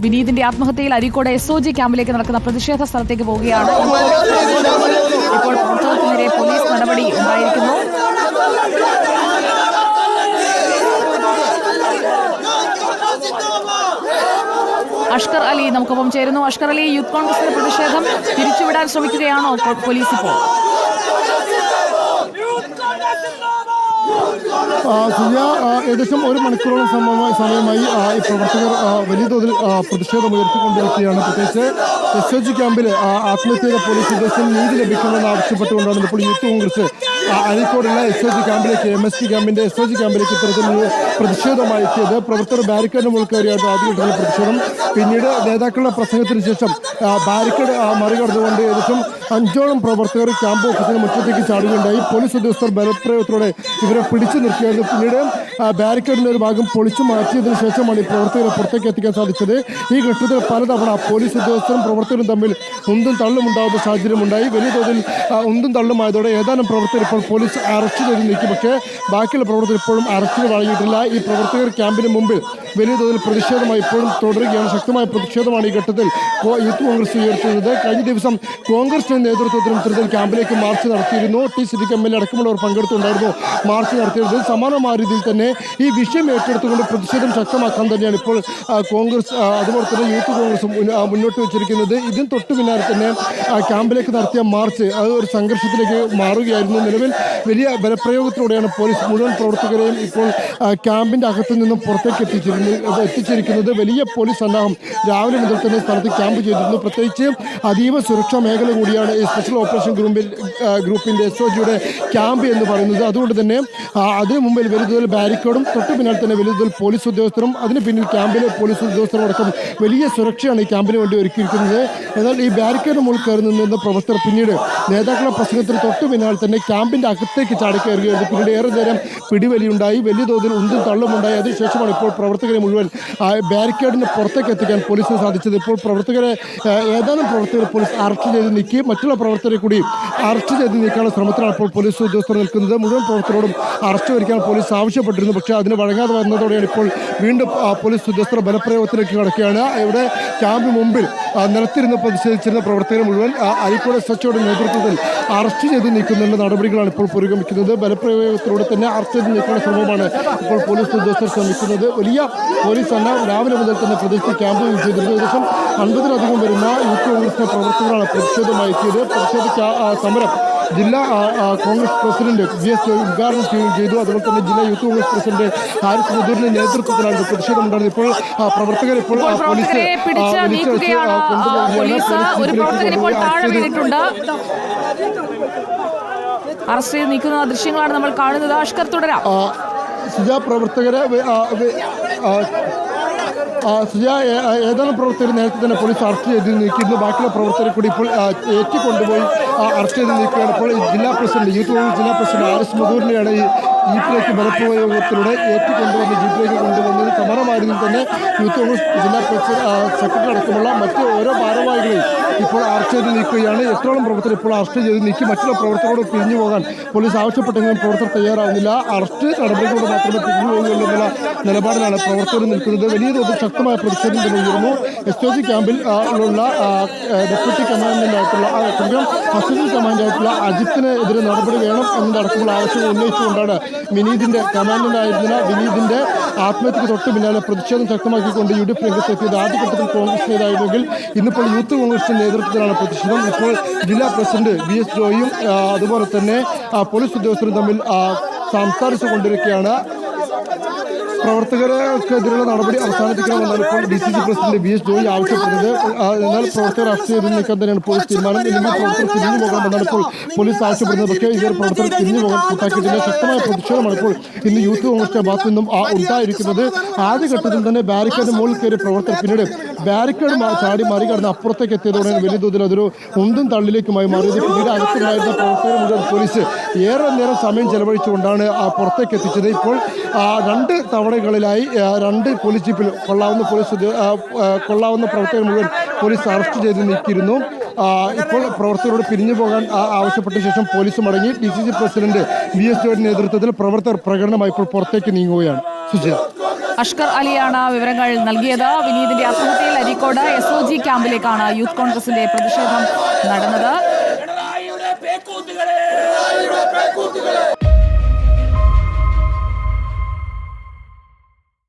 വിനീതിന്റെ ആത്മഹത്യയിൽ Areekode SOG ക്യാമ്പിലേക്ക് നടക്കുന്ന പ്രതിഷേധ സ്ഥലത്തേക്ക് പോവുകയാണ്. ഇപ്പോൾ പ്രവർത്തകർക്കെതിരെ പോലീസ് നടപടി ഉണ്ടായിരിക്കുന്നു. അഷ്കർ അലി നമുക്കൊപ്പം ചേരുന്നു. അഷ്കർ അലി, യൂത്ത് കോൺഗ്രസിന്റെ പ്രതിഷേധം തിരിച്ചുവിടാൻ ശ്രമിക്കുകയാണോ പോലീസ് ഇപ്പോൾ? ഏകദേശം ഒരു മണിക്കൂറോളം സമയമായി ഈ പ്രവർത്തകർ വലിയ തോതിൽ പ്രതിഷേധം ഉയർത്തിക്കൊണ്ടിരിക്കുകയാണ്. പ്രത്യേകിച്ച് SOG ക്യാമ്പിൽ ആത്മഹത്യയുടെ പോലീസ് ഉദ്യോഗസ്ഥൻ നീതി ലഭിക്കണമെന്ന് ആവശ്യപ്പെട്ടുകൊണ്ടാണ് ഇപ്പോൾ യൂത്ത് കോൺഗ്രസ് അരീക്കോടുള്ള SOG ക്യാമ്പിലേക്ക് MST ക്യാമ്പിന്റെ SOG ക്യാമ്പിലേക്ക് പ്രതിഷേധമായി എത്തിയത്. പ്രവർത്തകർ ബാരിക്കേഡിന് മുകളിൽ കയറിയായിരുന്നു ആദ്യഘട്ടത്തിൽ പ്രതിഷേധം. പിന്നീട് നേതാക്കളുടെ പ്രസംഗത്തിന് ശേഷം ബാരിക്കേഡ് മറികടന്നുകൊണ്ട് ഏകദേശം 5ഓളം പ്രവർത്തകർ ക്യാമ്പ് ഓഫീസിന് മുറ്റത്തേക്ക് ചാടുകയുണ്ടായി. പോലീസ് ഉദ്യോഗസ്ഥർ ബലപ്രയോഗത്തിലൂടെ ഇവരെ പിടിച്ചു നിർത്തിയായിരുന്നു. പിന്നീട് ബാരിക്കേഡിന്റെ ഒരു ഭാഗം പൊളിച്ചു മാറ്റിയതിനു ശേഷമാണ് ഈ പ്രവർത്തകരെ പുറത്തേക്ക് എത്തിക്കാൻ സാധിച്ചത്. ഈ ഘട്ടത്തിൽ പലതവണ പോലീസ് ഉദ്യോഗസ്ഥരും പ്രവർത്തകരും തമ്മിൽ ഉന്തും തള്ളും ഉണ്ടാകുന്ന സാഹചര്യമുണ്ടായി. വലിയ തോതിൽ ഉന്തും തള്ളുമായതോടെ ഏതാനും പ്രവർത്തകർ ഇപ്പോൾ പോലീസ് അറസ്റ്റ് ചെയ്ത് നീക്കി. പക്ഷേ ബാക്കിയുള്ള പ്രവർത്തകർ ഇപ്പോഴും അറസ്റ്റിന് വഴങ്ങിയിട്ടില്ല. ഈ പ്രവർത്തകർ ക്യാമ്പിന് മുമ്പിൽ വലിയ തോതിൽ പ്രതിഷേധമായി ഇപ്പോഴും തുടരുകയാണ്. ശക്തമായ പ്രതിഷേധമാണ് ഈ ഘട്ടത്തിൽ യൂത്ത് കോൺഗ്രസ് ഉയർത്തുന്നത്. കഴിഞ്ഞ ദിവസം കോൺഗ്രസിന്റെ നേതൃത്വത്തിലും ഇത്തരത്തിൽ ക്യാമ്പിലേക്ക് മാർച്ച് നടത്തിയിരുന്നു. ടി സിദ്ദിഖ് MLA അടക്കമുള്ളവർ പങ്കെടുത്തുണ്ടായിരുന്നു മാർച്ച് നടത്തിയത്. സമാനമായ രീതിയിൽ തന്നെ ഈ വിഷയം ഏറ്റെടുത്തുകൊണ്ട് പ്രതിഷേധം ശക്തമാക്കാൻ തന്നെയാണ് ഇപ്പോൾ കോൺഗ്രസ് അതുപോലെ തന്നെ യൂത്ത് കോൺഗ്രസും മുന്നോട്ട് വെച്ചിരിക്കുന്നത്. ഇതിന് തൊട്ടു പിന്നാലെ തന്നെ ക്യാമ്പിലേക്ക് നടത്തിയ മാർച്ച് അത് ഒരു സംഘർഷത്തിലേക്ക് മാറുകയായിരുന്നു. നിലവിൽ വലിയ ബലപ്രയോഗത്തിലൂടെയാണ് പോലീസ് മുഴുവൻ പ്രവർത്തകരെയും ഇപ്പോൾ ക്യാമ്പിന്റെ അകത്തു നിന്നും പുറത്തേക്ക് എത്തിച്ചിരിക്കുന്നത്. വലിയ പോലീസ് സന്നാഹം രാവിലെ മുതൽ തന്നെ സ്ഥലത്ത് ക്യാമ്പ് ചെയ്തിരുന്നു. പ്രത്യേകിച്ച് അതീവ സുരക്ഷാ മേഖല കൂടിയാണ് ഈ സ്പെഷ്യൽ ഓപ്പറേഷൻ ഗ്രൂപ്പിന്റെ SOGയുടെ ക്യാമ്പ് എന്ന് പറയുന്നത്. അതുകൊണ്ട് തന്നെ അതിനു മുമ്പിൽ വലിയ തോതിൽ ബാരിക്കേഡും തൊട്ടു പിന്നാലെ തന്നെ വലിയ തോതിൽ പോലീസ് ഉദ്യോഗസ്ഥരും അതിന് പിന്നിൽ ക്യാമ്പിലെ പോലീസ് ഉദ്യോഗസ്ഥരും അടക്കം വലിയ സുരക്ഷയാണ് ഈ ക്യാമ്പിന് വേണ്ടി ഒരുക്കിയിരിക്കുന്നത്. എന്നാൽ ഈ ബാരിക്കേഡ് മുകളിൽ കയറി നിന്ന പ്രവർത്തകർ പിന്നീട് നേതാക്കളുടെ പ്രസംഗത്തിന് തൊട്ടു പിന്നാലെ തന്നെ ക്യാമ്പിന്റെ അകത്തേക്ക് ചാടിക്കയറുകയായിരുന്നു. പിന്നീട് ഏറെ നേരം പിടിവലിയുണ്ടായി, വലിയ തോതിൽ ഉന്തും തള്ളുമുണ്ടായി. അതിനുശേഷമാണ് ഇപ്പോൾ പ്രവർത്തകരെ മുഴുവൻ ബാരിക്കേഡിന് പുറത്തേക്ക് എത്തിക്കാൻ പോലീസിന് സാധിച്ചത്. ഇപ്പോൾ ഏതാനും പ്രവർത്തകരെ പോലീസ് അറസ്റ്റ് ചെയ്ത് നീക്കി. മറ്റുള്ള പ്രവർത്തകരെ കൂടി അറസ്റ്റ് ചെയ്ത് നീക്കാനുള്ള ശ്രമത്തിലാണ് ഇപ്പോൾ പോലീസ് ഉദ്യോഗസ്ഥർ നിൽക്കുന്നത്. മുഴുവൻ പ്രവർത്തകരോടും അറസ്റ്റ് വരിക്കാൻ പോലീസ് ആവശ്യപ്പെട്ടിരുന്നു. പക്ഷേ അതിന് വഴങ്ങാതെ വന്നതോടെയാണ് ഇപ്പോൾ വീണ്ടും പോലീസ് ഉദ്യോഗസ്ഥർ ബലപ്രയോഗത്തിലേക്ക് കടക്കുകയാണ്. ഇവിടെ ക്യാമ്പ് മുമ്പിൽ നിലത്തിരുന്ന് പ്രതിഷേധിച്ചിരുന്ന പ്രവർത്തകരെ മുഴുവൻ അരീക്കോട് SHOയുടെ നേതൃത്വത്തിൽ അറസ്റ്റ് ചെയ്ത് നീക്കുന്നതിനുള്ള നടപടികളാണ് ഇപ്പോൾ പുരോഗമിക്കുന്നത്. ബലപ്രയോഗത്തിലൂടെ തന്നെ അറസ്റ്റ് ചെയ്ത് നീക്കാനുള്ള ശ്രമമാണ് ഇപ്പോൾ പോലീസ് ഉദ്യോഗസ്ഥർ ശ്രമിക്കുന്നത്. വലിയ പോലീസ് തന്നെ രാവിലെ മുതൽ തന്നെ പ്രദേശത്ത് ക്യാമ്പ് ചെയ്തിരുന്നു. ഏകദേശം 50-ലധികം വരുന്ന യൂത്ത് കോൺഗ്രസിന്റെ പ്രവർത്തകരാണ് പ്രതിഷേധമായി എത്തിയത്. സമരം ജില്ലാ കോൺഗ്രസ് പ്രസിഡന്റ് GS ഉദ്ഘാടനം ചെയ്തു. അതുപോലെ തന്നെ ജില്ലാ യൂത്ത് കോൺഗ്രസ് പ്രസിഡന്റ് ഹാരിസ് മുദൂറിന്റെ നേതൃത്വത്തിലാണ് പ്രതിഷേധം ഉണ്ടായത്. ഇപ്പോൾ പ്രവർത്തകർ ഇപ്പോൾ അറസ്റ്റ് ചെയ്ത് നീക്കുന്ന ദൃശ്യങ്ങളാണ് നമ്മൾ കാണുന്നത്. അഷ്കർ, തുടരാം. പ്രവർത്തകരെ ഏതാനും പ്രവർത്തകർ നേരത്തെ തന്നെ പോലീസ് അറസ്റ്റ് ചെയ്ത് നീക്കിയിരുന്നു. ബാക്കിയുള്ള പ്രവർത്തകരെ കൂടി ഇപ്പോൾ ഏറ്റിക്കൊണ്ടുപോയി അറസ്റ്റ് ചെയ്ത് നീക്കുകയാണ്. ഇപ്പോൾ യൂത്ത് കോൺഗ്രസ് ജില്ലാ പ്രസിഡന്റ് ഹാരിസ് മുദൂറിനെയാണ് ഈ ജീപ്പിലേക്ക് ബലപ്രയോഗത്തിലൂടെ ഏറ്റിക്കൊണ്ടുവന്ന് ജീപ്പിലേക്ക് കൊണ്ടുവന്നത്. സമാനമായിരുന്നിൽ തന്നെ യൂത്ത് കോൺഗ്രസ് ജില്ലാ സെക്രട്ടറി അടക്കമുള്ള മറ്റ് ഓരോ ഭാരവാഹികളെയും ഇപ്പോൾ അറസ്റ്റ് ചെയ്ത് നീക്കുകയാണ്. എത്രയോളം പ്രവർത്തകർ ഇപ്പോൾ അറസ്റ്റ് ചെയ്ത് നീക്കി. മറ്റുള്ള പ്രവർത്തകരോട് പിരിഞ്ഞു പോകാൻ പോലീസ് ആവശ്യപ്പെട്ടെങ്കിലും പ്രവർത്തകർ തയ്യാറാവുന്നില്ല. അറസ്റ്റ് നടപടികളോട് മാത്രമേ പിരിഞ്ഞു പോകുകയുള്ളൂ എന്നുള്ള നിലപാടിലാണ് പ്രവർത്തകർ നിൽക്കുന്നത്. വലിയ തോതിൽ ശക്തമായ പ്രതിഷേധം തന്നെ ഉയർന്നു. SOG ക്യാമ്പിൽ ഉള്ള ഡെപ്യൂട്ടി കമാൻഡന്റായിട്ടുള്ള അസിസ്റ്റന്റ് കമാൻഡായിട്ടുള്ള അജിത്തിനെതിരെ നടപടി വേണം എന്നതടക്കമുള്ള ആവശ്യം ഉന്നയിച്ചുകൊണ്ടാണ് കമാൻഡന്റായിരുന്ന വിനീതിന്റെ ആത്മഹത്യക്ക് തൊട്ട് പിന്നാലെ പ്രതിഷേധം ശക്തമാക്കിക്കൊണ്ട് UDF രംഗത്തെത്തിയത്. ആദ്യഘട്ടത്തിൽ കോൺഗ്രസ് നേതായിരുന്നെങ്കിൽ ഇന്നിപ്പോൾ യൂത്ത് കോൺഗ്രസിന്റെ നേതൃത്വത്തിലാണ് പ്രതിഷേധം. ഇപ്പോൾ ജില്ലാ പ്രസിഡന്റ് BS ജോയും അതുപോലെ തന്നെ പോലീസ് ഉദ്യോഗസ്ഥരും തമ്മിൽ സംസാരിച്ചു കൊണ്ടിരിക്കുകയാണ്. പ്രവർത്തകർക്കെതിരെയുള്ള നടപടി അവസാനിപ്പിക്കണമെന്നാണ് ഇപ്പോൾ DCC പ്രസിഡന്റ് BS ജോയി ആവശ്യപ്പെടുന്നത്. എന്നാൽ പ്രവർത്തകർ അറസ്റ്റ് ചെയ്ത് നീക്കാൻ തന്നെയാണ് പോലീസ് തീരുമാനം. ഇല്ലെങ്കിൽ പ്രവർത്തകർ തിരിഞ്ഞു പോകണമെന്നാണ് ഇപ്പോൾ പോലീസ് ആവശ്യപ്പെടുന്നത്. പക്ഷേ ഇവർ പ്രവർത്തകർ തിരിഞ്ഞു പോകാൻ കൂട്ടാക്കിയിട്ടില്ല. ശക്തമായ പ്രതിഷേധമാണ് ഇപ്പോൾ ഇന്ന് യൂത്ത് കോൺഗ്രസിന്റെ ഭാഗത്തു നിന്നും ഉണ്ടായിരിക്കുന്നത്. ആദ്യഘട്ടത്തിൽ തന്നെ ബാരിക്കേഡ് മുകളിൽ കയറിയ പ്രവർത്തകർ പിന്നീട് ബാരിക്കേഡ് ചാടി മറികടന്ന് അപ്പുറത്തേക്ക് എത്തിയതോടെ വലിയ തോതിൽ അതൊരു ഉന്തും തള്ളിലേക്കുമായി മാറിയത്. പിന്നീട് അകത്തുണ്ടായിരുന്ന പ്രവർത്തകർ മുഴുവൻ പോലീസ് ഏറെ നേരം സമയം ചെലവഴിച്ചുകൊണ്ടാണ് പുറത്തേക്ക് എത്തിച്ചത്. ഇപ്പോൾ 2 തവണകളിലായി 2 പോലീസ് ജീപ്പിൽ കൊള്ളാവുന്ന പ്രവർത്തകർ മുഴുവൻ പോലീസ് അറസ്റ്റ് ചെയ്ത് നീക്കിയിരുന്നു. ഇപ്പോൾ പ്രവർത്തകരോട് പിരിഞ്ഞു പോകാൻ ആവശ്യപ്പെട്ട ശേഷം പോലീസ് മടങ്ങി. DCC പ്രസിഡന്റ് BS ജോയുടെ നേതൃത്വത്തിൽ പ്രവർത്തകർ പ്രകടനമായി ഇപ്പോൾ പുറത്തേക്ക് നീങ്ങുകയാണ്. സുജയ. അഷ്കർ അലിയാണ് വിവരങ്ങൾ നൽകിയത്. വിനീതിന്റെ ആത്മഹത്യയിൽ അരീക്കോട് SOG ക്യാമ്പിലേക്കാണ് യൂത്ത് കോൺഗ്രസിന്റെ പ്രതിഷേധം നടന്നത്.